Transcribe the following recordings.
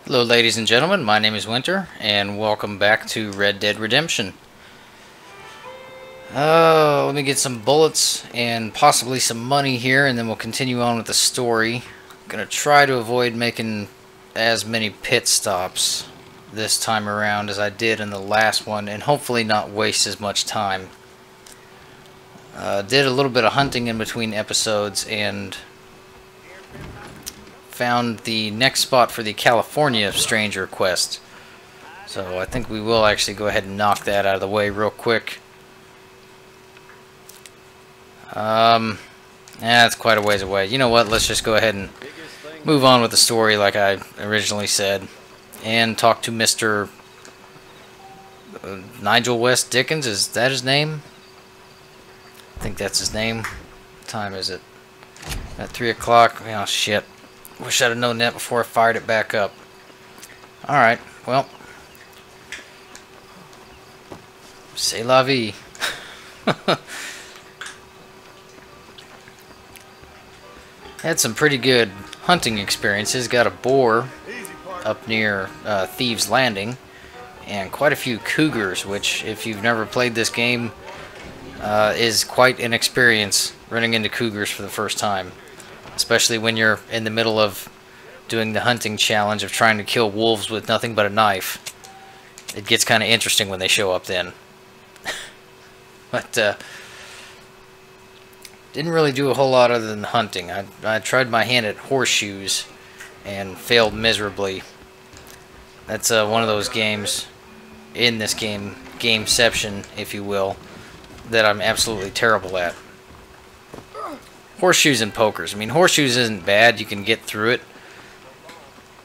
Hello ladies and gentlemen, my name is Winter, and welcome back to Red Dead Redemption. Let me get some bullets and possibly some money here, and then we'll continue on with the story. I'm going to try to avoid making as many pit stops this time around as I did in the last one, and hopefully not waste as much time. Did a little bit of hunting in between episodes, and found the next spot for the California Stranger quest. So I think we will actually go ahead and knock that out of the way real quick. That's quite a ways away. You know what, let's just go ahead and move on with the story like I originally said. And talk to Mr. Nigel West Dickens, is that his name? I think that's his name. What time is it? At 3 o'clock? Oh shit. Wish I'd have known that before I fired it back up. Alright, well. C'est la vie. Had some pretty good hunting experiences. Got a boar up near Thieves Landing. And quite a few cougars, which if you've never played this game, is quite an experience running into cougars for the first time. Especially when you're in the middle of doing the hunting challenge of trying to kill wolves with nothing but a knife. It gets kind of interesting when they show up then. But didn't really do a whole lot other than hunting. I tried my hand at horseshoes and failed miserably. That's one of those games in this game, gameception, if you will, that I'm absolutely terrible at. Horseshoes and pokers. I mean, horseshoes isn't bad. You can get through it.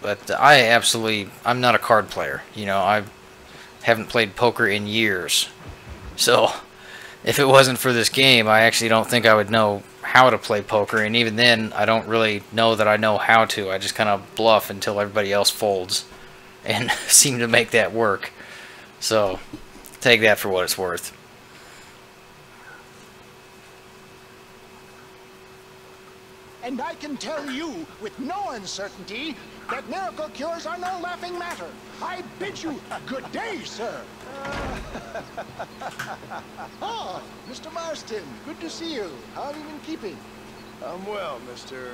But I'm not a card player. You know, I haven't played poker in years. So, if it wasn't for this game, I actually don't think I would know how to play poker. And even then, I don't really know that I know how to. I just kind of bluff until everybody else folds. And seem to make that work. So, take that for what it's worth. And I can tell you with no uncertainty that miracle cures are no laughing matter. I bid you good day, sir. Oh, Mr. Marston, good to see you. How have you been keeping? I'm well, Mr.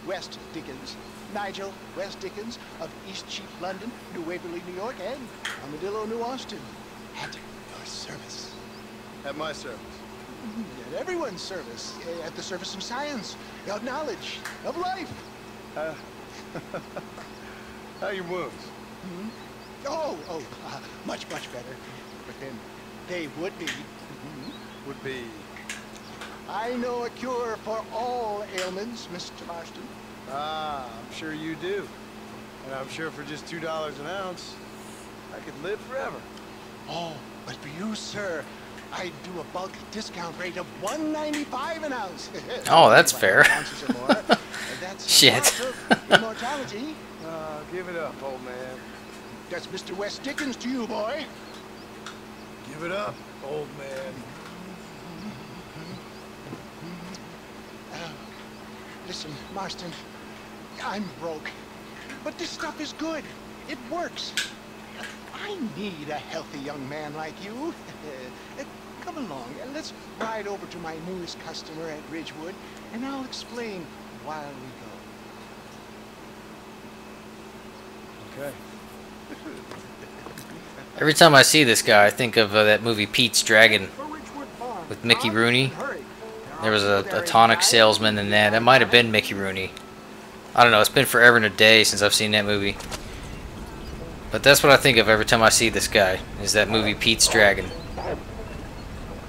West Dickens. Nigel West Dickens of East Cheap London, New Waverly, New York, and Armadillo, New Austin. At your service. At my service. At everyone's service. At the service of science, of knowledge, of life. How are your wounds? Hmm? Much better. But then they would be. Would be. I know a cure for all ailments, Mr. Marston. Ah, I'm sure you do. And I'm sure for just $2 an ounce, I could live forever. Oh, but for you, sir, I do a bulk discount rate of $1.95 an ounce. Oh, that's fair. That's shit. Immortality. Give it up, old man. That's Mr. West Dickens to you, boy. Give it up, old man. Listen, Marston, I'm broke, but this stuff is good. It works. I need a healthy young man like you. Come along, and let's ride over to my newest customer at Ridgewood, and I'll explain while we go. Okay. Every time I see this guy, I think of that movie Pete's Dragon with Mickey Rooney. There was a tonic salesman in that. That might have been Mickey Rooney. I don't know. It's been forever and a day since I've seen that movie. But that's what I think of every time I see this guy, is that movie Pete's Dragon.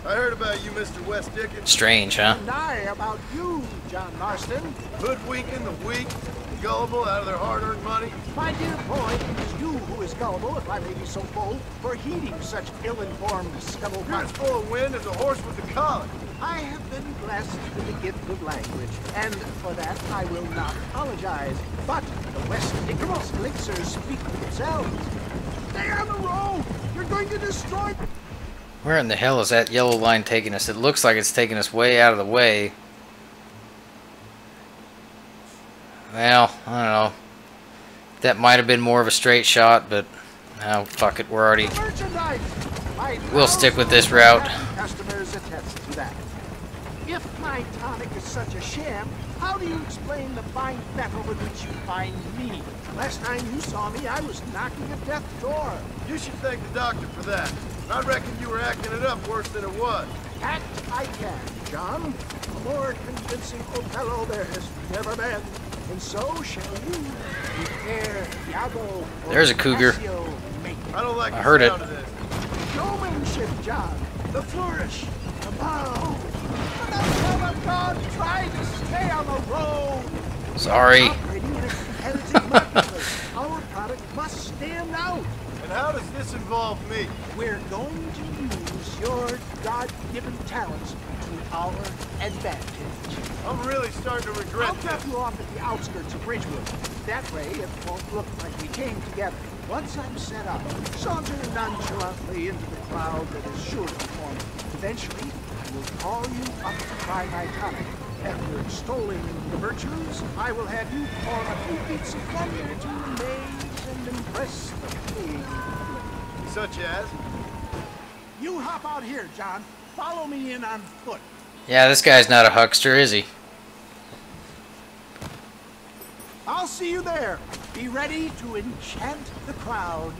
I heard about you, Mr. West Dickens. Strange, huh? And I about you, John Marston. Hoodwinking the weak, gullible out of their hard-earned money. My dear boy, it is you who is gullible, if I may be so bold, for heeding such ill-informed scuttle. You're as full of wind as a horse with the collar. I have been blessed with the gift of language, and for that I will not apologize. But the West Dickens elixirs speak for themselves. Stay on the road! You're going to destroy... Where in the hell is that yellow line taking us? It looks like it's taking us way out of the way. Well, I don't know. That might have been more of a straight shot, but oh, fuck it, we're already... We'll stick with this route. Customers attest to that. If my tonic is such a sham, how do you explain the fine metal with which you find me? Last time you saw me, I was knocking at death's door. You should thank the doctor for that. I reckon you were acting it up worse than it was. Act I can, John. A more convincing Othello there has never been. And so shall you. Prepare Iago. There's a cougar. I don't like I heard it. Of this. Showmanship, John. The flourish. The bow. And the son of God tried to stay on the road. Sorry. Operating in a competitive marketplace, our product must stand out. And how does this involve me? We're going to use your God-given talents to our advantage. I'm really starting to regret I'll this. drop you off at the outskirts of Ridgewood. That way, it won't look like we came together. Once I'm set up, saunter nonchalantly into the crowd that is sure to form. Eventually, I will call you up to try my tonic. After extolling the virtues, I will have you perform a few feats of wonder to amaze and impress the king. Such as? You hop out here, John. Follow me in on foot. Yeah, this guy's not a huckster, is he? I'll see you there. Be ready to enchant the crowd.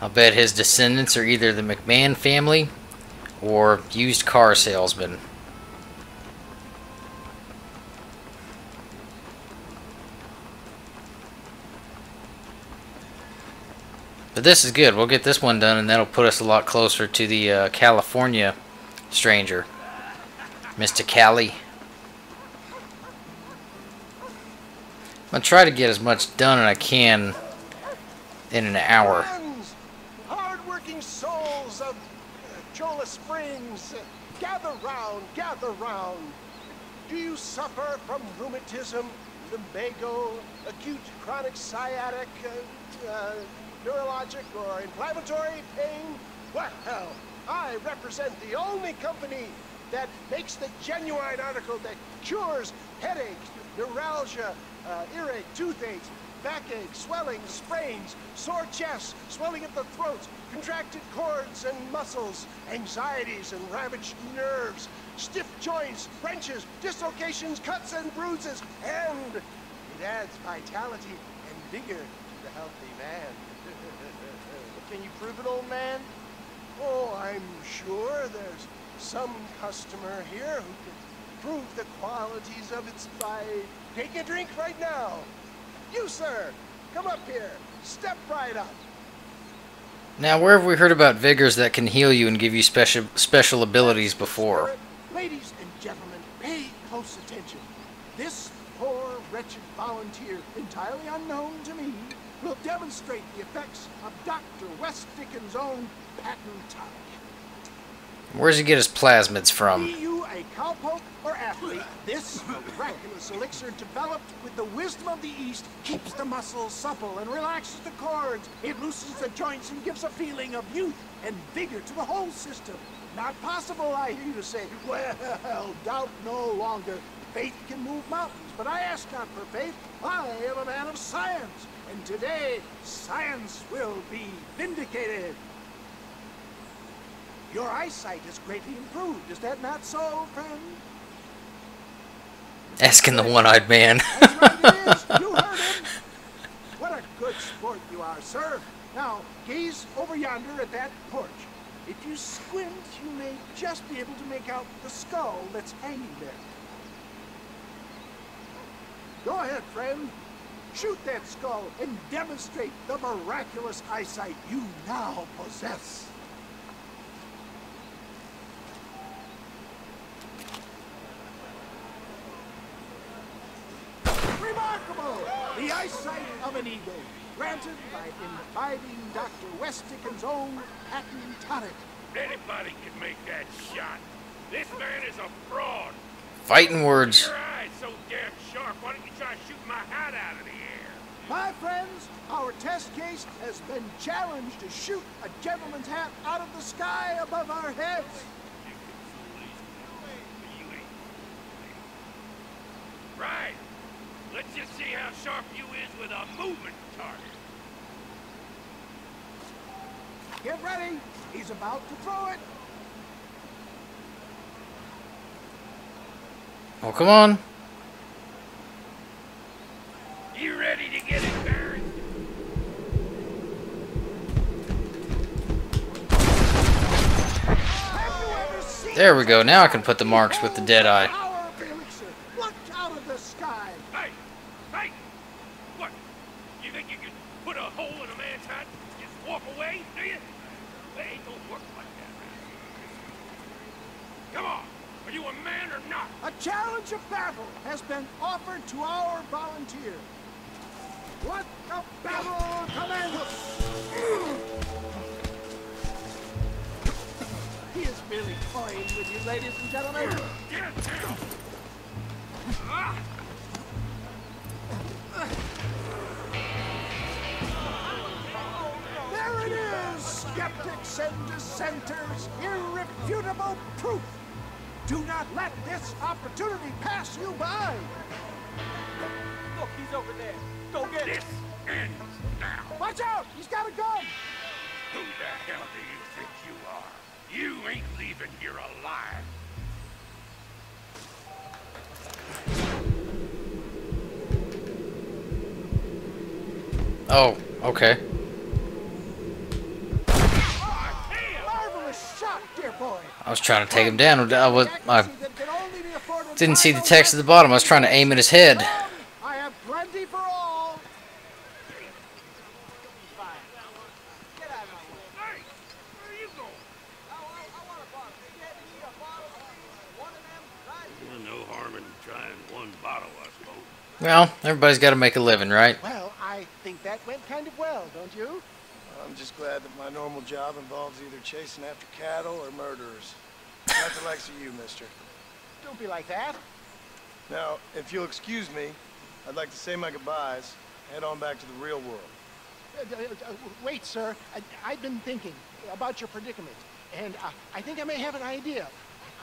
I'll bet his descendants are either the McMahon family or used car salesmen. But this is good. We'll get this one done, and that'll put us a lot closer to the California stranger, Mr. Cali. I'm going to try to get as much done as I can in an hour. Friends, hard-working souls of Cholla Springs, gather round, gather round. Do you suffer from rheumatism, lumbago, acute chronic sciatic, neurologic or inflammatory pain? Well, I represent the only company that makes the genuine article that cures headaches, neuralgia, earache, toothache, backache, swelling, sprains, sore chests, swelling at the throat, contracted cords and muscles, anxieties and ravaged nerves, stiff joints, wrenches, dislocations, cuts and bruises, and it adds vitality and vigor to the healthy man. Can you prove it, old man? Oh, I'm sure there's some customer here who can prove the qualities of it by taking a drink right now. You, sir, come up here. Step right up. Now, where have we heard about vigors that can heal you and give you special abilities before? Ladies and gentlemen, pay close attention. This poor, wretched volunteer, entirely unknown to me, will demonstrate the effects of Dr. West Dickens' own patent tonic. Where does he get his plasmids from? Be you a cowpoke or athlete, this miraculous elixir developed with the wisdom of the East keeps the muscles supple and relaxes the cords. It loosens the joints and gives a feeling of youth and vigor to the whole system. Not possible, I hear you say. Well, doubt no longer. Faith can move mountains, but I ask not for faith. I am a man of science, and today science will be vindicated. Your eyesight has greatly improved. Is that not so, friend? Asking the one-eyed man. That's right, it is. You heard him. What a good sport you are, sir. Now, gaze over yonder at that porch. If you squint, you may just be able to make out the skull that's hanging there. Go ahead, friend. Shoot that skull and demonstrate the miraculous eyesight you now possess. Remarkable! The eyesight of an eagle, granted by imbibing Dr. West Dickens' own patent tonic. Anybody can make that shot. This man is a fraud. Fighting words. Your eyes so damn sharp. Why don't you try shooting my hat out of the air? My friends, our test case has been challenged to shoot a gentleman's hat out of the sky above our heads. sharp you is with a movement target. Get ready. He's about to throw it. Oh, come on. You ready to get embarrassed? There we go. Now I can put the marks with the dead eye. Look out of the sky. Hey! Hey! What? You think you can put a hole in a man's hat and just walk away, do you? They ain't gonna work like that. Come on! Are you a man or not? A challenge of battle has been offered to our volunteer. Let the battle commence! He is really toying with you, ladies and gentlemen. Get down! There it is, skeptics and dissenters, irrefutable proof. Do not let this opportunity pass you by. Look, he's over there. Go get him. This ends now. Watch out, he's got a gun. Who the hell do you think you are? You ain't leaving here alive. Oh, okay. Marvelous shot, dear boy. I was trying to take him down. I didn't see the text at the bottom. I was trying to aim at his head. I have plenty for all. Hey, where are you going? No harm in trying one bottle, I suppose. Well, everybody's got to make a living, right? Well, I think that went kind of well, don't you? I'm just glad that my normal job involves either chasing after cattle or murderers. Not the likes of you, mister. Don't be like that. Now, if you'll excuse me, I'd like to say my goodbyes, head on back to the real world. Wait, sir. I've been thinking about your predicament, and I think I may have an idea.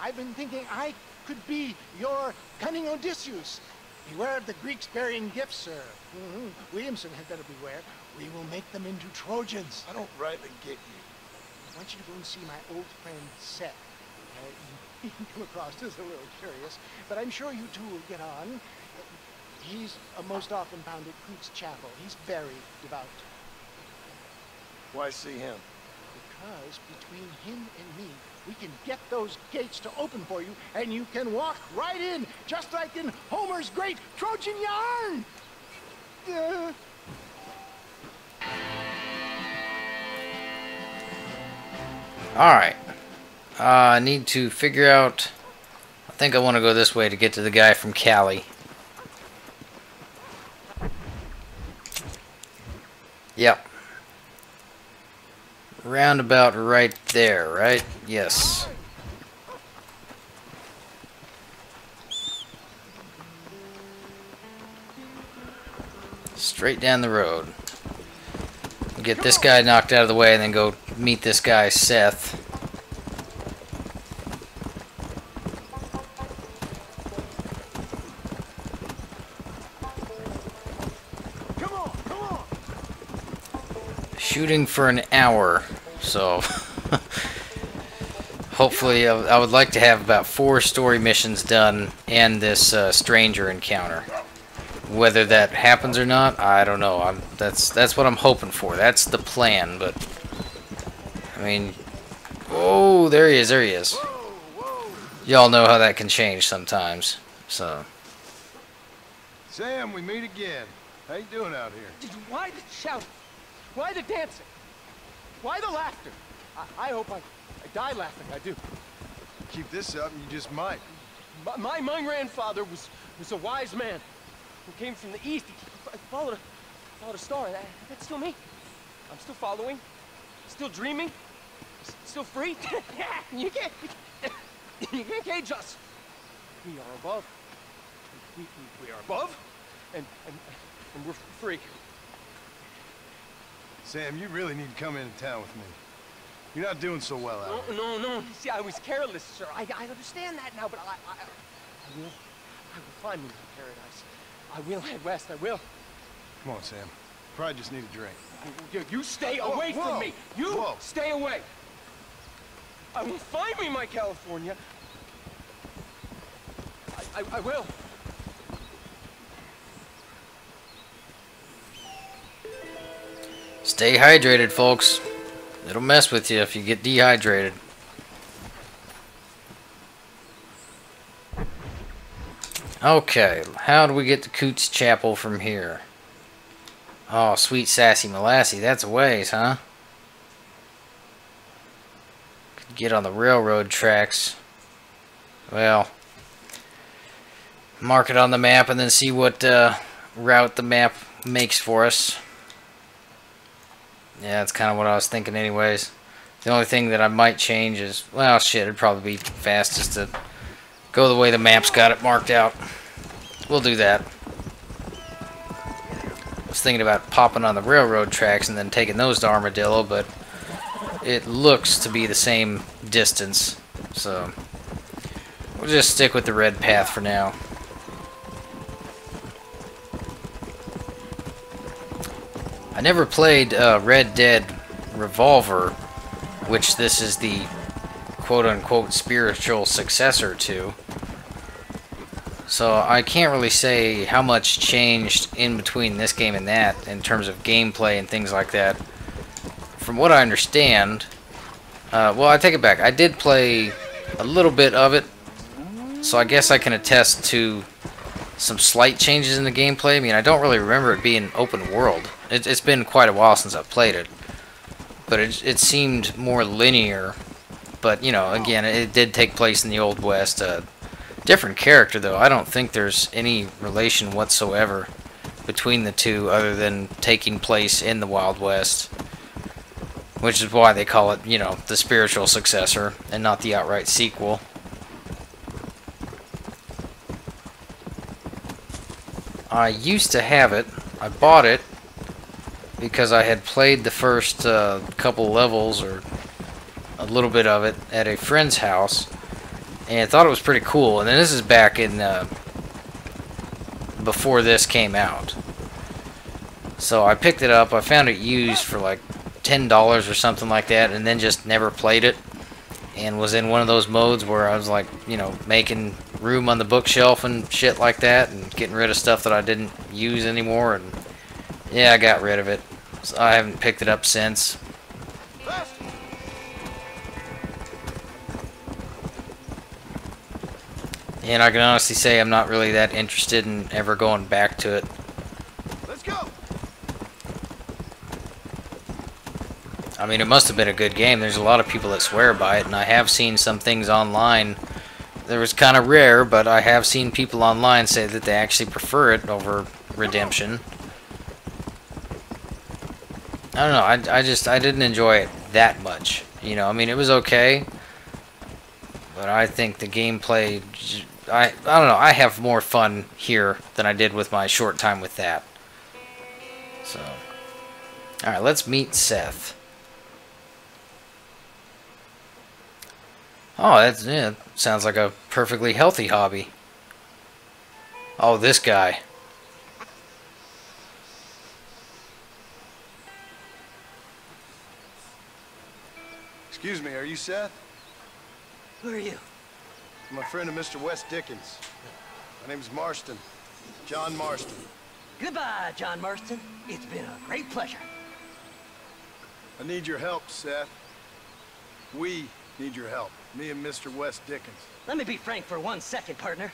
I've been thinking I could be your cunning Odysseus. Beware of the Greeks bearing gifts, sir. Williamson had better beware. We will make them into Trojans. I don't rightly get you. I want you to go and see my old friend Seth. He can come across as a little curious, but I'm sure you two will get on. He's most often found at Creek's Chapel. He's very devout. Why see him? Because between him and me, we can get those gates to open for you, and you can walk right in, just like in Homer's great Trojan yarn! Alright. I need to figure out... I think I want to go this way to get to the guy from Cali. Yep. Roundabout right there, right? Yes. Straight down the road. Get this guy knocked out of the way and then go meet this guy, Seth. Come on, come on! Shooting for an hour, so hopefully I would like to have about 4 story missions done and this stranger encounter. Whether that happens or not, I don't know. That's what I'm hoping for. That's the plan, but I mean, oh, there he is, there he is. Y'all know how that can change sometimes, so. Sam, we meet again. How you doing out here? Why the shouting? Why the dancing? Why the laughter? I hope I die laughing. I do. Keep this up and you just might. My grandfather was a wise man who came from the east. He followed a star. That's still me. I'm still following. Still dreaming. Still free. You can't cage us. We are above. We are above, and we're free. Sam, you really need to come into town with me. You're not doing so well out here. No. See, I was careless, sir. I understand that now, but I will find me in paradise. I will head west. I will. Come on, Sam. Probably just need a drink. You stay away from me. You stay away. I will find me my California. I will. Stay hydrated, folks. It'll mess with you if you get dehydrated. Okay, how do we get to Coots Chapel from here? Oh, sweet sassy Molassy, that's a ways, huh? Could get on the railroad tracks. Well, mark it on the map and then see what route the map makes for us. Yeah, that's kind of what I was thinking anyways. The only thing that I might change is, well, shit, it'd probably be fastest to go the way the map's got it marked out. We'll do that. I was thinking about popping on the railroad tracks and then taking those to Armadillo, but it looks to be the same distance. So we'll just stick with the red path for now. I never played Red Dead Revolver, which this is the quote-unquote spiritual successor to. So I can't really say how much changed in between this game and that in terms of gameplay and things like that. From what I understand, well, I take it back. I did play a little bit of it, so I guess I can attest to some slight changes in the gameplay. I mean, I don't really remember it being open world. It's been quite a while since I've played it, but it seemed more linear. But, you know, again, it did take place in the Old West. Different character, though. I don't think there's any relation whatsoever between the two other than taking place in the Wild West, which is why they call it, you know, the spiritual successor and not the outright sequel. I used to have it. I bought it because I had played the first couple levels or a little bit of it at a friend's house and I thought it was pretty cool. And then this is back in before this came out, so I picked it up. I found it used for like $10 or something like that, and then just never played it, and was in one of those modes where I was like, you know, making room on the bookshelf and shit like that, and getting rid of stuff that I didn't use anymore, and yeah, I got rid of it. So I haven't picked it up since. And I can honestly say I'm not really that interested in ever going back to it. Let's go. I mean, it must have been a good game. There's a lot of people that swear by it, and I have seen some things online. It was kind of rare, but I have seen people online say that they actually prefer it over Redemption. I don't know. I didn't enjoy it that much. You know, I mean, it was okay, but I think the gameplay, I don't know. I have more fun here than I did with my short time with that. So, all right, let's meet Seth. Oh, that's, yeah, sounds like a perfectly healthy hobby. Oh, this guy. Excuse me, are you Seth? Who are you? I'm a friend of Mr. Wes Dickens. My name's Marston. John Marston. Goodbye, John Marston. It's been a great pleasure. I need your help, Seth. We need your help. Me and Mr. Wes Dickens. Let me be frank for 1 second, partner.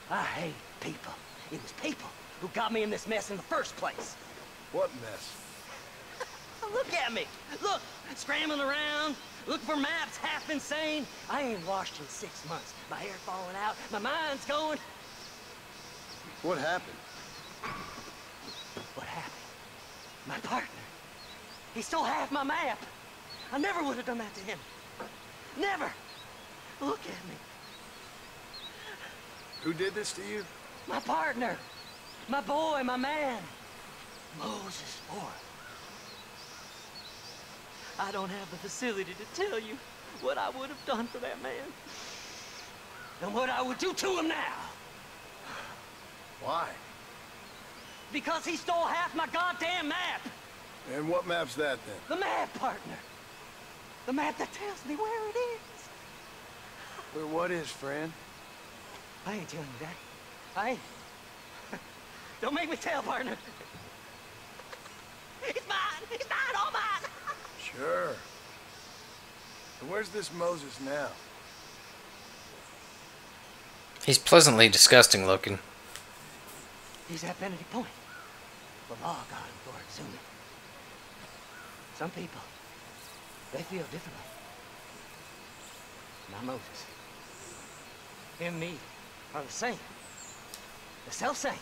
I hate people. It was people who got me in this mess in the first place. What mess? Look at me. Look, scrambling around, looking for maps, half insane. I ain't washed in 6 months. My hair falling out, my mind's going. What happened? What happened? My partner. He stole half my map. I never would have done that to him. Never. Look at me. Who did this to you? My partner. My boy, my man. Moses Ford. I don't have the facility to tell you what I would have done for that man. And what I would do to him now. Why? Because he stole half my goddamn map. And what map's that, then? The map, partner. The map that tells me where it is. Where what is, friend? I ain't telling you that. I ain't. Don't make me tell, partner. It's mine! It's mine! All mine! Sure. And where's this Moses now? He's pleasantly disgusting looking. He's at Benedict Point. The law got him for it, Zuni. Some people, they feel differently. Not Moses. Him and me are the same. The self-same.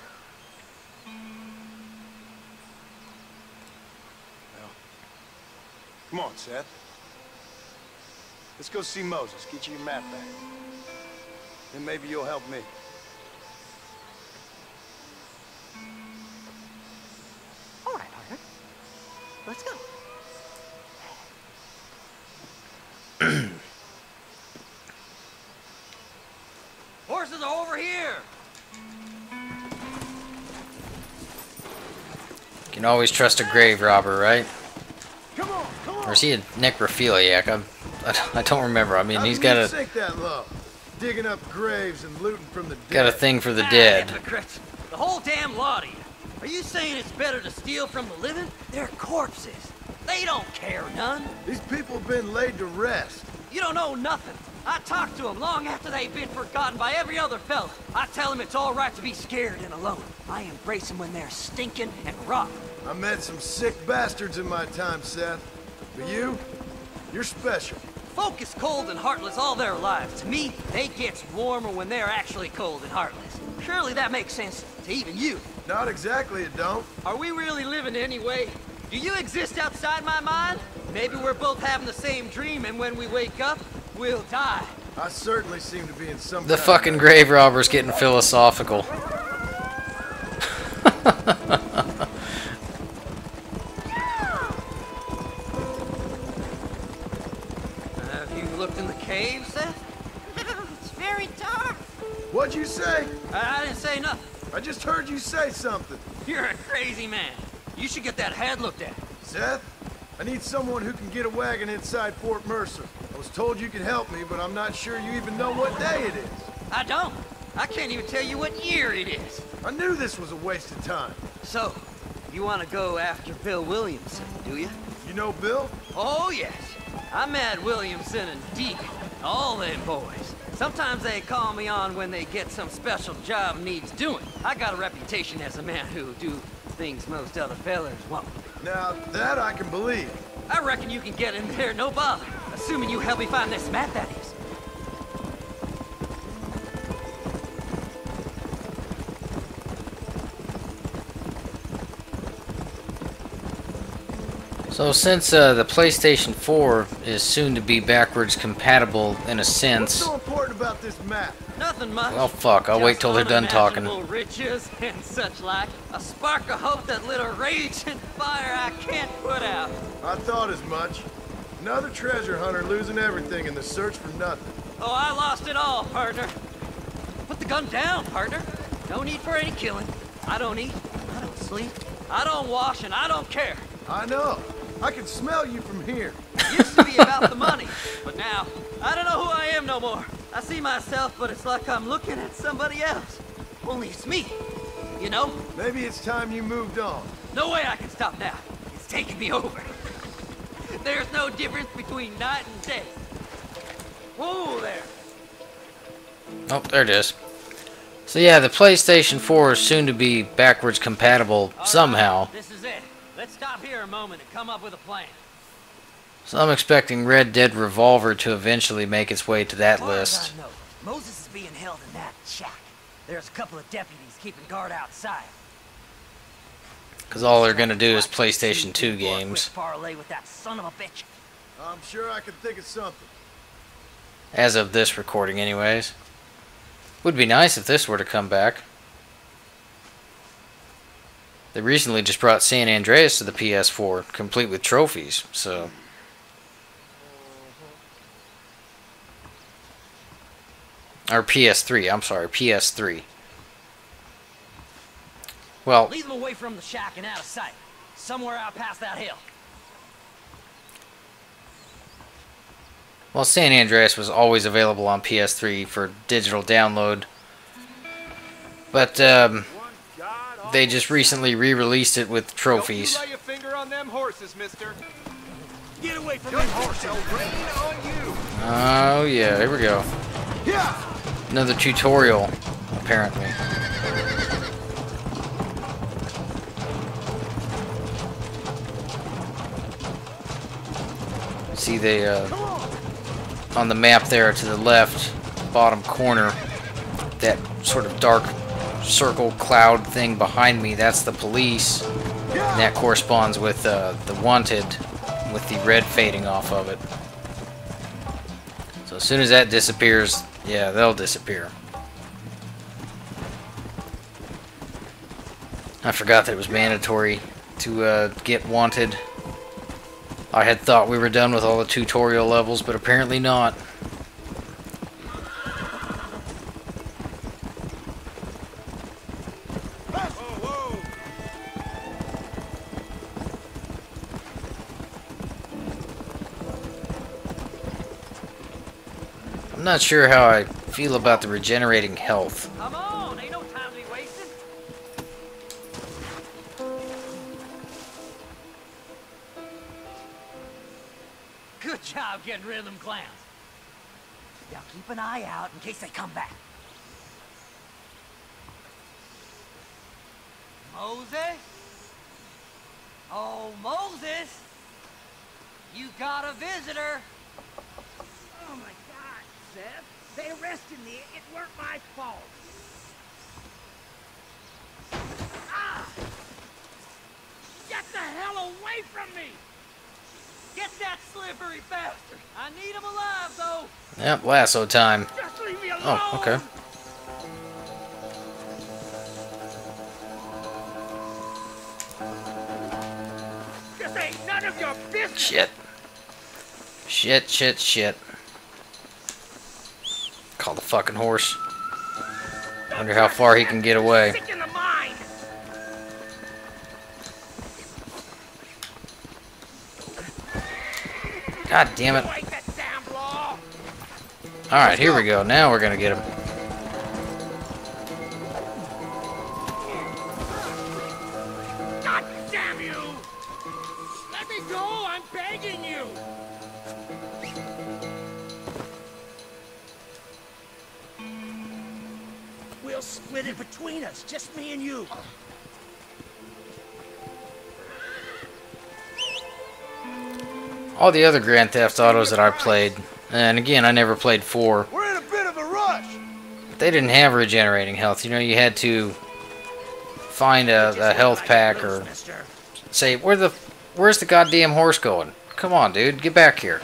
Well, come on, Seth. Let's go see Moses. Get you your map back. Then maybe you'll help me. All right, partner. Let's go. Horses are over here. You can always trust a grave robber, right? Come on, come on. Or is he a necrophiliac? I don't remember. I mean, he's got a sink that low. Digging up graves and looting from the dead. got a thing for the dead. Hypocrites. The whole damn lot of you. Are you saying it's better to steal from the living? They're corpses. They don't care none. These people have been laid to rest. You don't know nothing. I talk to them long after they've been forgotten by every other fella. I tell them it's all right to be scared and alone. I embrace them when they're stinking and rotten. I met some sick bastards in my time, Seth. But you're special. Folk is cold and heartless all their lives. To me, they get warmer when they're actually cold and heartless. Surely that makes sense to even you. Not exactly, it don't. Are we really living anyway? Do you exist outside my mind? Maybe we're both having the same dream, and when we wake up, we'll die. I certainly seem to be in some The kind fucking of... grave robber's getting philosophical. Have you looked in the cave, Seth? It's very dark. What'd you say? I didn't say nothing. I just heard you say something. You're a crazy man. You should get that head looked at. Seth, I need someone who can get a wagon inside Fort Mercer. I was told you could help me, but I'm not sure you even know what day it is. I don't. I can't even tell you what year it is. I knew this was a waste of time. So, you want to go after Bill Williamson, do you? You know Bill? Oh, yes. I met Williamson and Deacon, all them boys. Sometimes they call me on when they get some special job needs doing. I got a reputation as a man who'll do things most other fellers won't. Now, that I can believe. I reckon you can get in there, no bother. Assuming you help me find this map, that is. So since the PlayStation 4 is soon to be backwards compatible in a What's sense, so important about this map? Nothing much. well fuck, I'll wait till they're done talking. Just riches and such like. A spark of hope that lit a raging fire I can't put out. I thought as much. Another treasure hunter losing everything in the search for nothing. Oh, I lost it all, partner. Put the gun down, partner. No need for any killing. I don't eat, I don't sleep, I don't wash, and I don't care. I know. I can smell you from here. Used to be about the money, but now, I don't know who I am no more. I see myself, but it's like I'm looking at somebody else. Only it's me, you know? Maybe it's time you moved on. No way I can stop now. It's taking me over. There's no difference between night and day. Whoa there. Oh, there it is. So yeah, the PlayStation 4 is soon to be backwards compatible somehow. This is it. Let's stop here a moment and come up with a plan. So I'm expecting Red Dead Revolver to eventually make its way to that As far as list. I know, Moses is being held in that shack. There's a couple of deputies keeping guard outside. Because all they're going to do is PlayStation 2 games. Parlay with that son of a bitch. I'm sure I can think of something. As of this recording anyways. Would be nice if this were to come back. They recently just brought San Andreas to the PS4, complete with trophies, so... Or PS3, I'm sorry, PS3. Well, Lead them away from the shack and out of sight. Somewhere out past that hill. well, San Andreas was always available on PS3 for digital download. But they just recently re-released it with trophies. Don't you lay a finger on them horses, mister. Get away from them horses! Rain on you. Oh yeah, here we go. Another tutorial, apparently. See on the map there to the left, bottom corner, that sort of dark circle cloud thing behind me, that's the police. And that corresponds with the wanted, with the red fading off of it. So as soon as that disappears, yeah, they'll disappear. I forgot that it was mandatory to get wanted. I had thought we were done with all the tutorial levels, but apparently not. I'm not sure how I feel about the regenerating health. Come on, ain't no time to be wasted. Good job getting rid of them clowns. Now keep an eye out in case they come back. Moses? Oh, Moses! You got a visitor. Oh my God, Seth! They arrested me. It weren't my fault. Ah! Get the hell away from me! Get that slippery bastard! I need him alive, though! Yep, lasso time. Just leave me alone! Oh, okay. This ain't none of your business! Shit. Shit, shit, shit. Call the fucking horse. Wonder how far he can get away. Sick in the mind! God damn it. Wait that damn law! Alright, here we go. Now we're gonna get him. God damn you! Let me go! I'm begging you! We'll split it between us, just me and you. All the other Grand Theft Autos that I played, and again, I never played 4, We're in a bit of a rush. they didn't have regenerating health. You know, you had to find a health pack or say, where's the goddamn horse going? Come on, dude, get back here.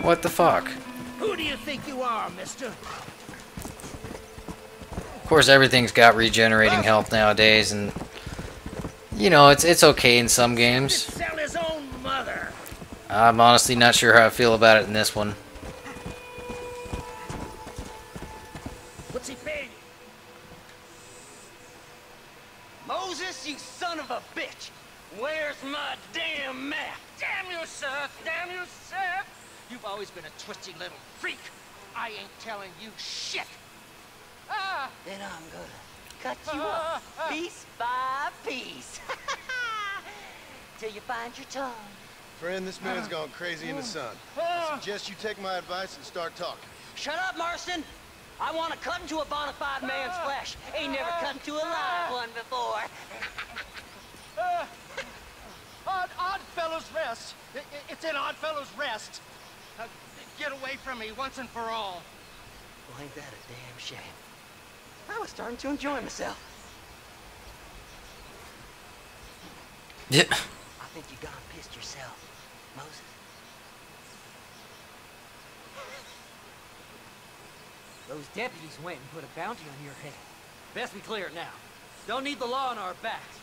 What the fuck? Who do you think you are, mister? Of course, everything's got regenerating health nowadays, and you know, it's okay in some games. Sell his own mother. I'm honestly not sure how I feel about it in this one. What's he paying you? Moses, you son of a bitch! Where's my damn map? Damn you, Seth! Damn you, Seth! You've always been a twisty little freak. I ain't telling you shit. Ah! Then I'm gonna cut you up piece by piece. Till you find your tongue. Friend, this man's gone crazy in the sun. I suggest you take my advice and start talking. Shut up, Marston! I want to cut into a bona fide man's flesh. Ain't never cut into a live one before. Odd Fellows Rest. It's in Odd Fellows Rest. Get away from me once and for all. Well, ain't that a damn shame? I was starting to enjoy myself. Yeah. I think you gone pissed yourself, Moses. Those deputies went and put a bounty on your head. Best we clear it now. Don't need the law on our backs.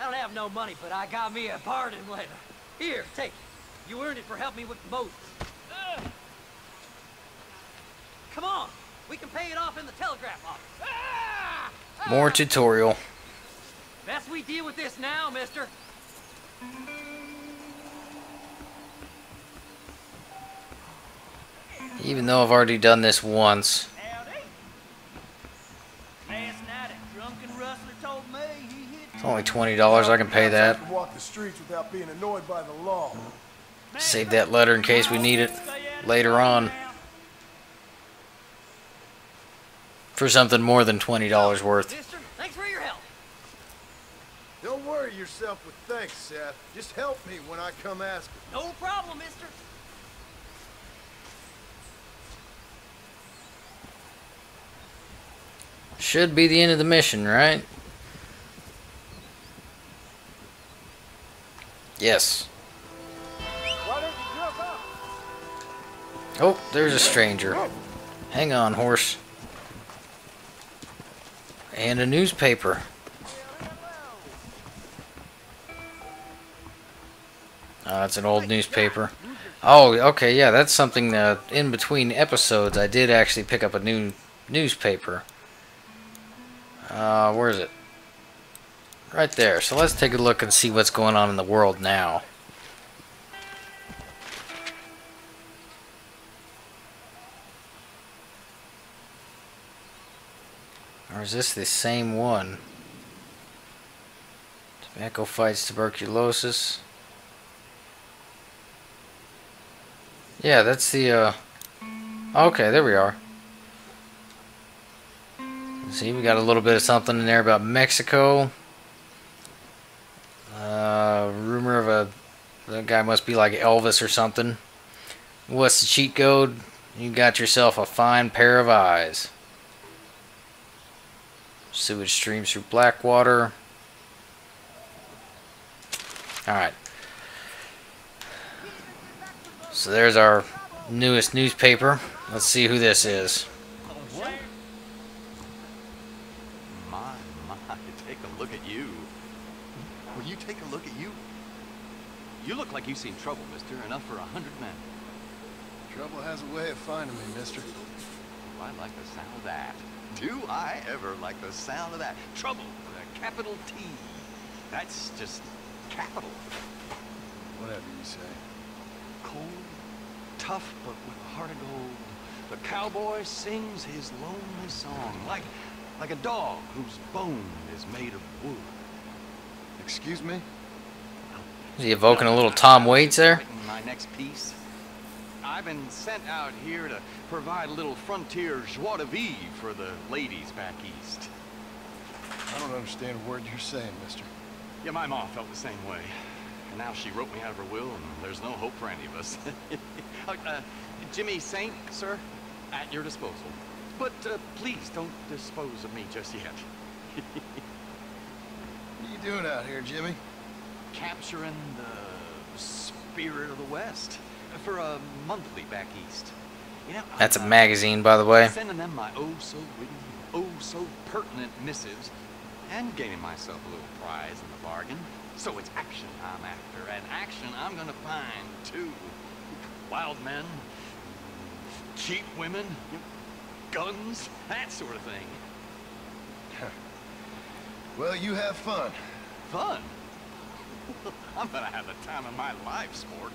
I don't have no money, but I got me a pardon letter. Here, take it. You earned it for helping me with Moses. Come on, we can pay it off in the telegraph office. More tutorial. Best we deal with this now, mister. Even though I've already done this once. It's only $20. I can pay that. Walk the streets without being annoyed by the law. Save that letter in case we need it later on. For something more than $20 worth. Mister, thanks for your help. Don't worry yourself with thanks, Seth. Just help me when I come asking. No problem, mister. Should be the end of the mission, right? Yes. Oh, there's a stranger. Hang on, horse. And a newspaper. It's an old newspaper. Oh, okay, yeah, that's something that in between episodes I did actually pick up a new newspaper. Where is it? Right there. So let's take a look and see what's going on in the world now. Or is this the same one? Tobacco fights tuberculosis. Yeah, that's the, okay, there we are. See, we got a little bit of something in there about Mexico. Rumor of that guy must be like Elvis or something. What's the cheat code? You got yourself a fine pair of eyes. Sewage streams through Blackwater. Alright. So there's our newest newspaper. Let's see who this is. My, take a look at you. Will you take a look at you? You look like you've seen trouble, mister. Enough for 100 men. Trouble has a way of finding me, mister. Oh, I like the sound of that. Do I ever like the sound of that? Trouble with a capital T. That's just capital. Whatever you say. Cold, tough, but with a heart of gold. The cowboy sings his lonely song like a dog whose bone is made of wood. Excuse me? Is he evoking a little Tom Waits there? My next piece. I've been sent out here to provide a little frontier joie de vivre for the ladies back east. I don't understand a word you're saying, mister. Yeah, my mom felt the same way. And now she wrote me out of her will, and there's no hope for any of us. Jimmy Saint, sir, at your disposal. But please don't dispose of me just yet. What are you doing out here, Jimmy? Capturing the spirit of the West for a monthly back east. You know, That's a magazine, by the way. sending them my oh-so-witty, oh-so-pertinent missives, and gaining myself a little prize in the bargain. So it's action I'm after, and action I'm gonna find, too. Wild men, cheap women, guns, that sort of thing. Well, you have fun. Fun? I'm gonna have the time of my life, sport.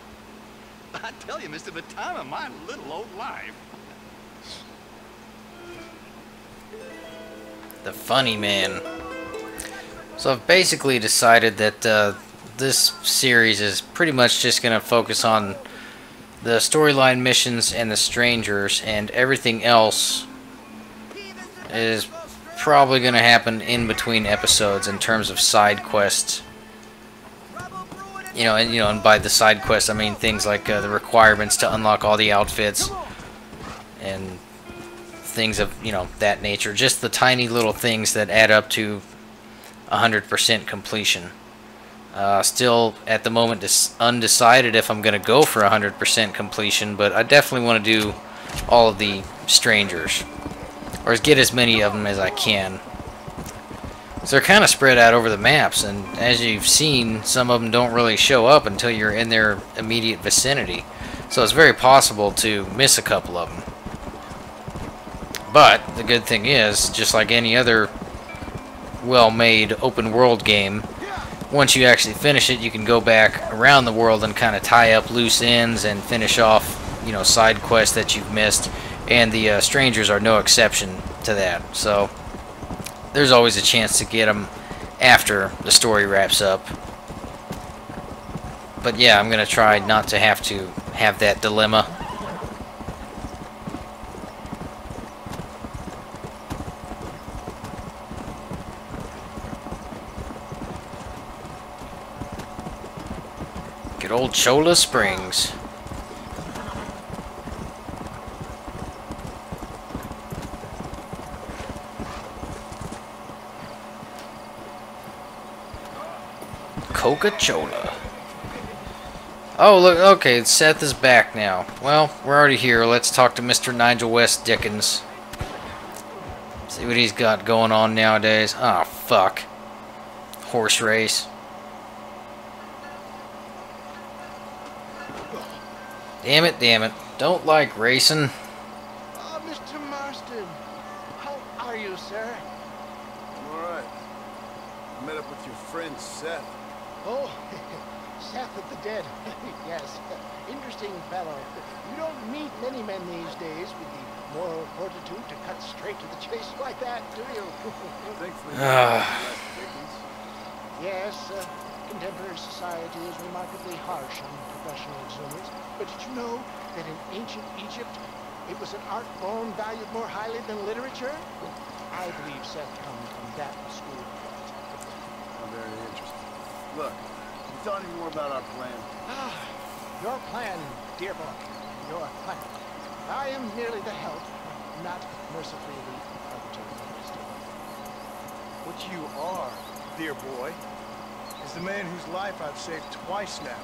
I tell you, mister, the time of my little old life. The funny man. So I've basically decided that this series is pretty much just going to focus on the storyline missions and the strangers, and everything else is probably going to happen in between episodes in terms of side quests. And by the side quests I mean things like the requirements to unlock all the outfits and things of that nature. Just the tiny little things that add up to 100% completion. Still at the moment undecided if I'm going to go for 100% completion, but I definitely want to do all of the strangers, or get as many of them as I can. So they're kind of spread out over the maps, and as you've seen, some of them don't really show up until you're in their immediate vicinity. So it's very possible to miss a couple of them. But the good thing is, just like any other well-made open world game. Once you actually finish it, you can go back around the world and kind of tie up loose ends and finish off, you know, side quests that you've missed. And the strangers are no exception to that. So there's always a chance to get them after the story wraps up. But yeah, I'm gonna try not to have that dilemma. Good old Chola Springs. Coca-Cola. Oh, look, okay, Seth is back now. Well, we're already here. Let's talk to Mr. Nigel West Dickens. See what he's got going on nowadays. Oh, fuck. Horse race. Damn it, damn it. Don't like racing. Oh, Mr. Marston. How are you, sir? I'm all right. I met up with your friend Seth. Oh, Seth of the Dead. Yes, interesting fellow. You don't meet many men these days with the moral fortitude to cut straight to the chase like that, do you? Thankfully, Yes, contemporary society is remarkably harsh on professional exhumers. But did you know that in ancient Egypt, it was an art form valued more highly than literature? I believe Seth comes from that school. oh, very interesting. Look, you thought any more about our plan? Your plan, dear boy. Your plan. I am merely the help, not mercifully the arbiter. What you are, dear boy, is the man whose life I've saved twice now.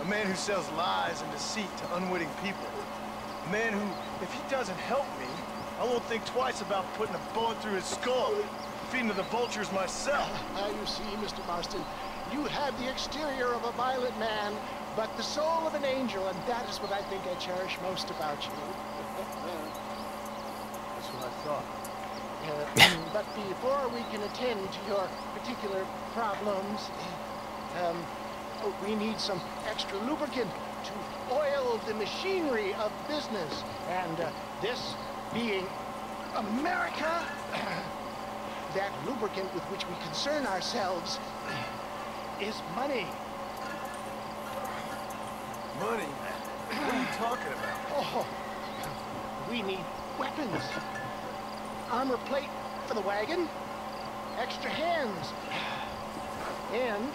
A man who sells lies and deceit to unwitting people. A man who, if he doesn't help me, I won't think twice about putting a bullet through his skull, feeding to the vultures myself. You see, Mr. Marston, you have the exterior of a violent man, but the soul of an angel, and that is what I think I cherish most about you. That's what I thought. But before we can attend to your particular problems, we need some extra lubricant to oil the machinery of business. And this being America, that lubricant with which we concern ourselves is money. Money? What are you talking about? Oh, we need weapons. Armor plate for the wagon, extra hands, and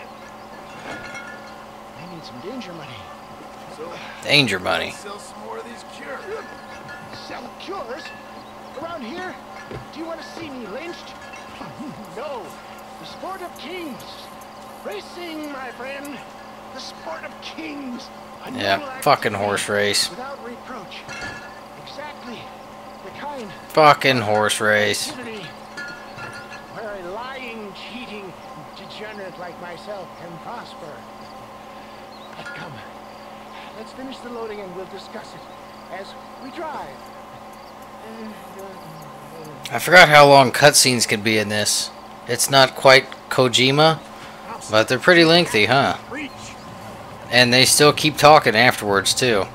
I need some danger money. So, Danger money. sell some more of these cures. Sell cures? Around here? Do you want to see me lynched? No. The sport of kings. Racing, my friend. The sport of kings. A Yeah, noble fucking activity horse race. Without reproach. Exactly. The kind Fucking horse race. activity where a lying, cheating degenerate like myself can prosper. But come, let's finish the loading and we'll discuss it as we drive. I forgot how long cutscenes could be in this. It's not quite Kojima, but they're pretty lengthy, huh? And they still keep talking afterwards, too.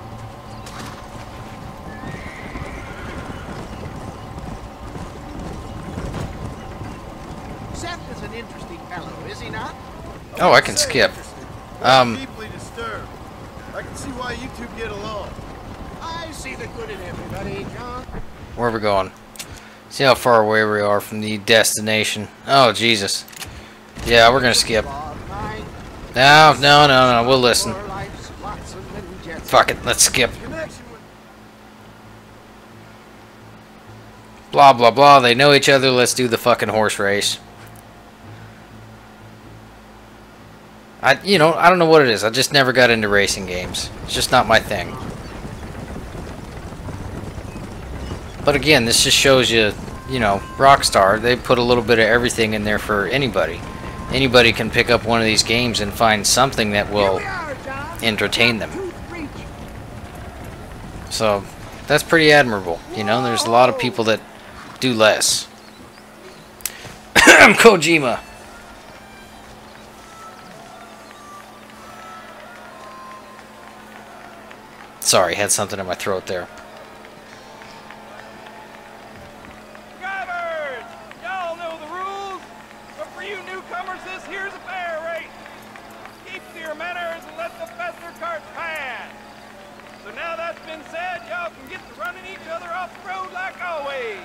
Seth is an interesting fellow, is he not? Oh, I can skip. Deeply disturbed. I can see why you two get along. I see the good in everybody, John. Where are we going? See how far away we are from the destination. Oh, Jesus. Yeah, we're gonna skip. No, we'll listen. Fuck it, let's skip. Blah, blah, blah, they know each other, let's do the fucking horse race. I don't know what it is, I just never got into racing games. It's just not my thing. But again, this just shows you, Rockstar, they put a little bit of everything in there for anybody. Anybody can pick up one of these games and find something that will entertain them. So, that's pretty admirable. There's a lot of people that do less. Damn, Kojima! Sorry, had something in my throat there. Drivers! Y'all know the rules, but for you newcomers, this here's a fair race. Keep to your manners and let the faster carts pass. So now that's been said, y'all can get to running each other off the road like always.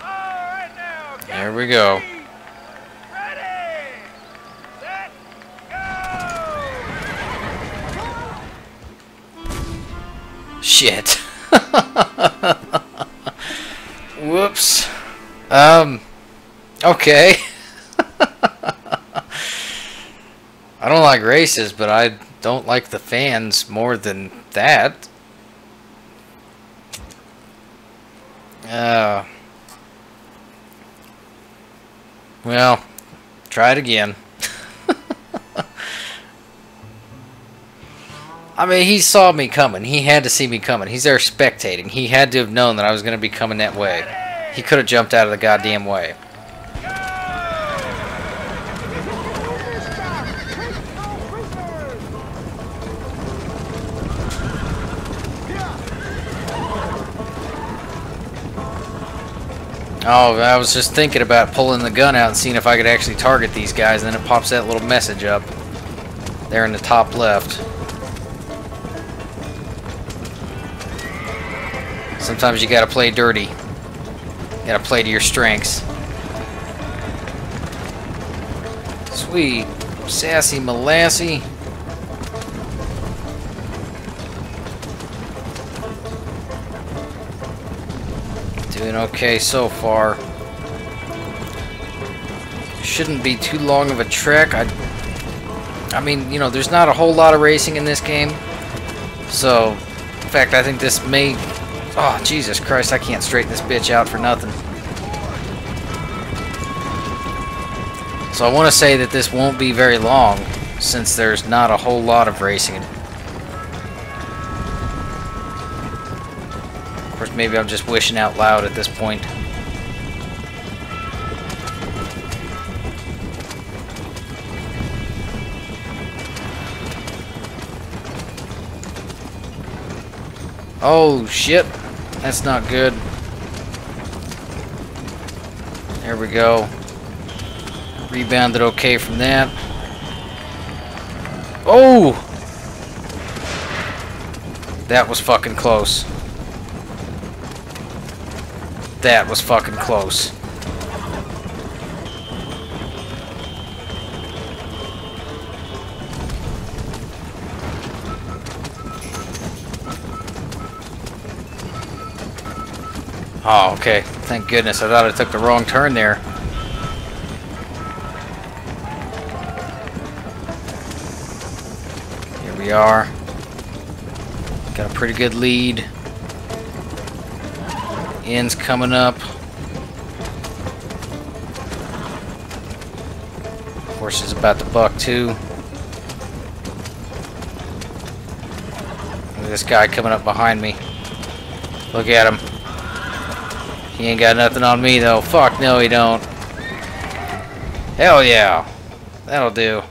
All right now, There we go. Ready, set, go! Shit. Whoops. Okay. I don't like races, but I don't like the fans more than that. Well, try it again. I mean, he saw me coming. He had to see me coming. He's there spectating. He had to have known that I was going to be coming that way. He could have jumped out of the goddamn way. Oh, I was just thinking about pulling the gun out and seeing if I could actually target these guys, and then it pops that little message up there in the top left. Sometimes you gotta play dirty. You gotta play to your strengths. Sweet, sassy Molassy. Doing okay so far. Shouldn't be too long of a trek. I mean, you know, there's not a whole lot of racing in this game. So, in fact, I think this may... Oh, Jesus Christ, I can't straighten this bitch out for nothing. So I want to say that this won't be very long, since there's not a whole lot of racing. Of course, maybe I'm just wishing out loud at this point. Oh, shit. That's not good. There we go. Rebounded okay from that. Oh! That was fucking close. That was fucking close. Oh, okay. Thank goodness. I thought I took the wrong turn there. Here we are. Got a pretty good lead. End's coming up. Horse is about to buck too. Look at this guy coming up behind me. Look at him. He ain't got nothing on me though. Fuck no, he don't. Hell yeah. That'll do.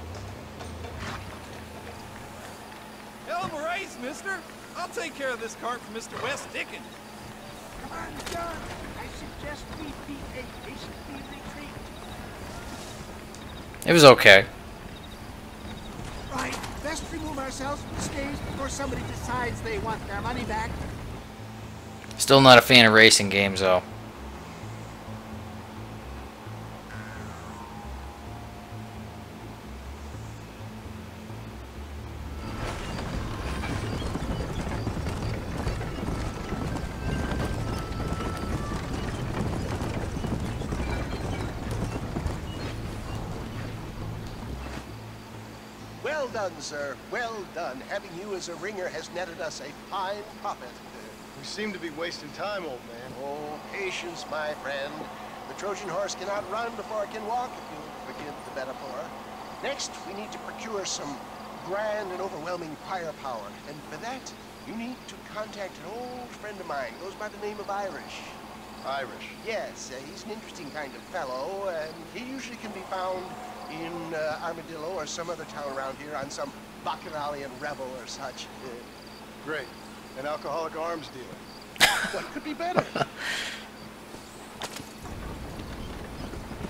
Hell of a race, mister. I'll take care of this cart for Mr. West Dickens. Come on, John. I suggest we beat a hasty retreat. It was okay. Right. Best remove ourselves from the stage before somebody decides they want their money back. Still not a fan of racing games though. Well done, sir. Well done. Having you as a ringer has netted us a fine profit. We seem to be wasting time, old man. Oh, patience, my friend. The Trojan horse cannot run before it can walk, if you'll forgive the metaphor. Next, we need to procure some grand and overwhelming firepower. And for that, you need to contact an old friend of mine. Goes by the name of Irish. Irish. Yes, he's an interesting kind of fellow. He usually can be found in Armadillo or some other town around here on some bacchanalian revel or such. Great. An alcoholic arms dealer. What could be better?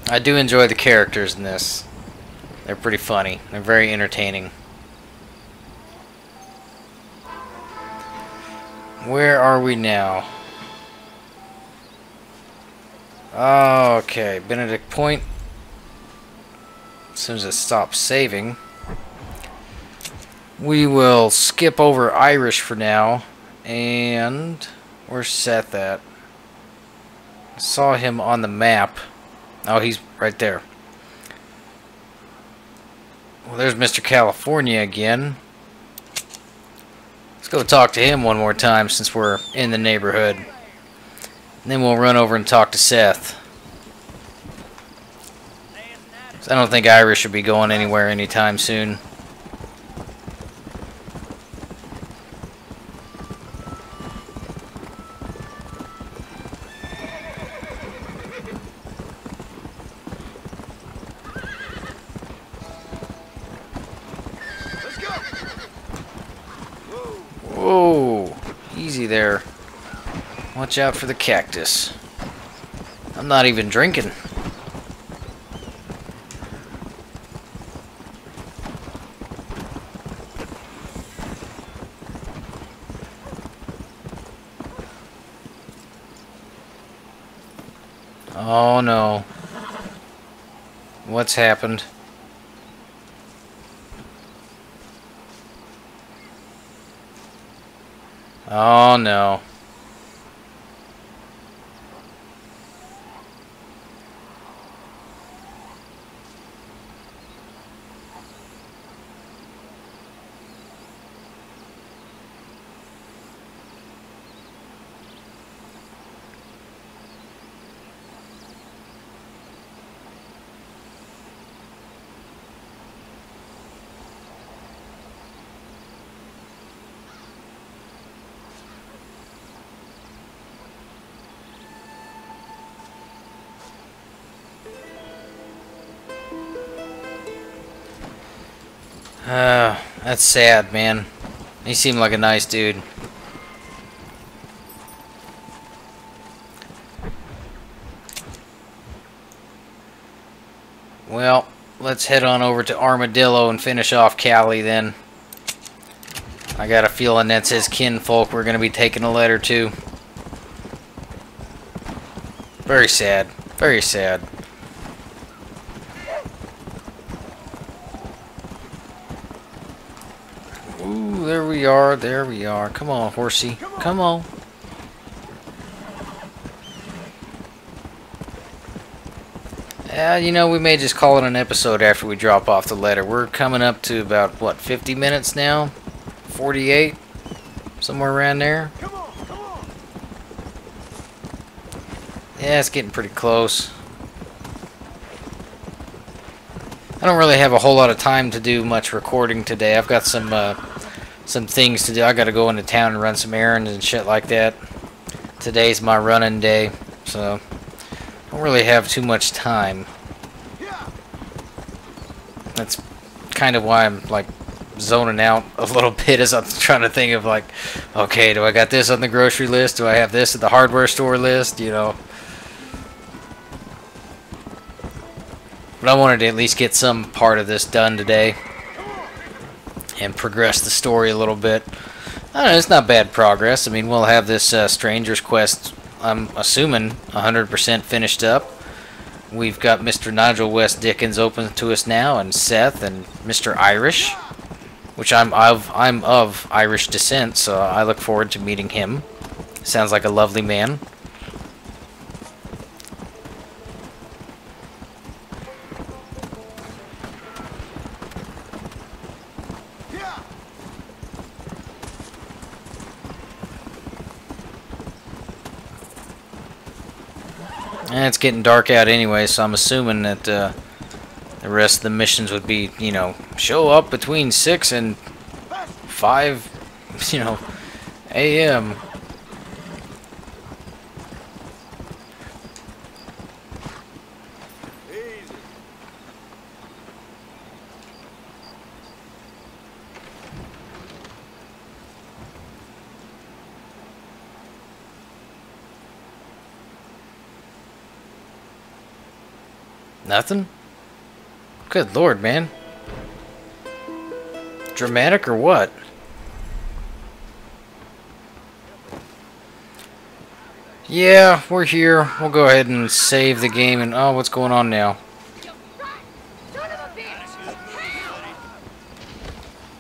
I do enjoy the characters in this. They're pretty funny. They're very entertaining. Where are we now? Okay, Benedict Point. As soon as it stops saving, we will skip over Irish for now. And where's Seth at? I saw him on the map. Oh, he's right there. Well, there's Mr. California again. Let's go talk to him one more time since we're in the neighborhood. And then we'll run over and talk to Seth. So I don't think Irish should be going anywhere anytime soon. Whoa, easy there. Watch out for the cactus. I'm not even drinking. Oh no. What's happened? Oh no. That's sad, man. He seemed like a nice dude. Well, let's head on over to Armadillo and finish off Cali then. I got a feeling that's his kinfolk we're going to be taking a letter to. Very sad. Very sad. Ooh, there we are. There we are. Come on, horsey. Come on. You know, we may just call it an episode after we drop off the letter. We're coming up to about, what, 50 minutes now? 48? Somewhere around there? Come on. Yeah, it's getting pretty close. I don't really have a whole lot of time to do much recording today. I've got some things to do. I got to go into town and run some errands and shit like that. Today's my running day, so I don't really have too much time. That's kind of why I'm like zoning out a little bit as I'm trying to think of like, okay, do I got this on the grocery list? Do I have this at the hardware store list? You know. But I wanted to at least get some part of this done today and progress the story a little bit. I don't know, it's not bad progress. I mean, we'll have this Stranger's Quest, I'm assuming, 100% finished up. We've got Mr. Nigel West Dickens open to us now, and Seth, and Mr. Irish, which I'm of Irish descent, so I look forward to meeting him. Sounds like a lovely man. And it's getting dark out anyway, so I'm assuming that the rest of the missions would be, you know, show up between 6 and 5, you know, a.m. Nothing? Good lord, man. Dramatic or what? Yeah, we're here. We'll go ahead and save the game and... Oh, what's going on now?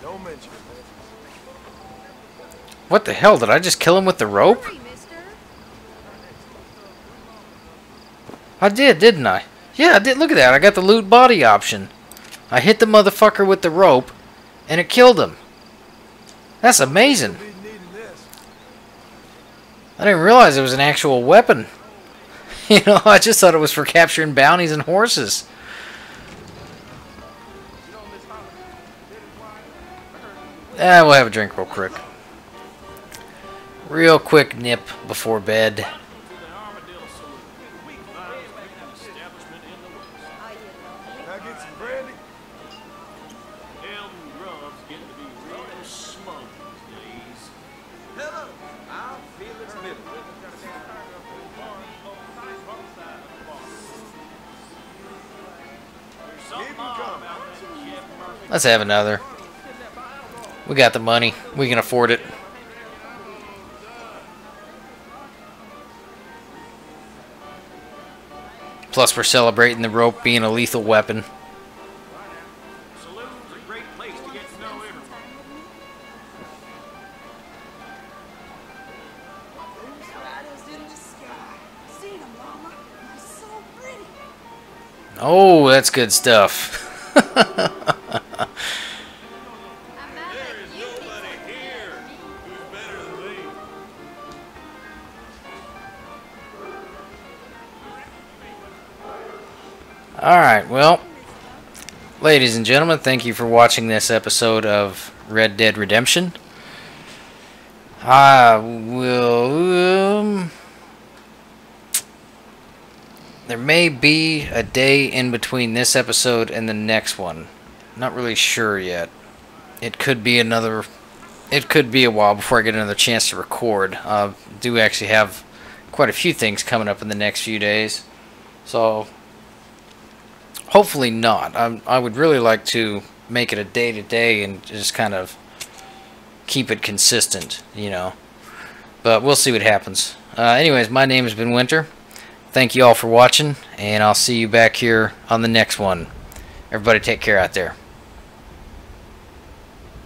Don't mention it, man. What the hell? Did I just kill him with the rope? I did, didn't I? Yeah, I did. Look at that. I got the loot body option. I hit the motherfucker with the rope, and it killed him. That's amazing. Be needing this. I didn't realize it was an actual weapon. You know, I just thought it was for capturing bounties and horses. We'll have a drink real quick. Real quick nip before bed. Can I get some brandy? Hello, I'm Felix Middleton. Keep 'em coming. Let's have another. We got the money. We can afford it. Plus, we're celebrating the rope being a lethal weapon. Saloon's a great place to get to know everyone. Oh, that's good stuff. Alright, well, ladies and gentlemen, thank you for watching this episode of Red Dead Redemption. I will... there may be a day in between this episode and the next one. Not really sure yet. It could be another... It could be a while before I get another chance to record. I do actually have quite a few things coming up in the next few days. So... hopefully not. I would really like to make it a day-to-day and just kind of keep it consistent, you know. But we'll see what happens. Anyways, my name has been Winter. Thank you all for watching, and I'll see you back here on the next one. Everybody take care out there.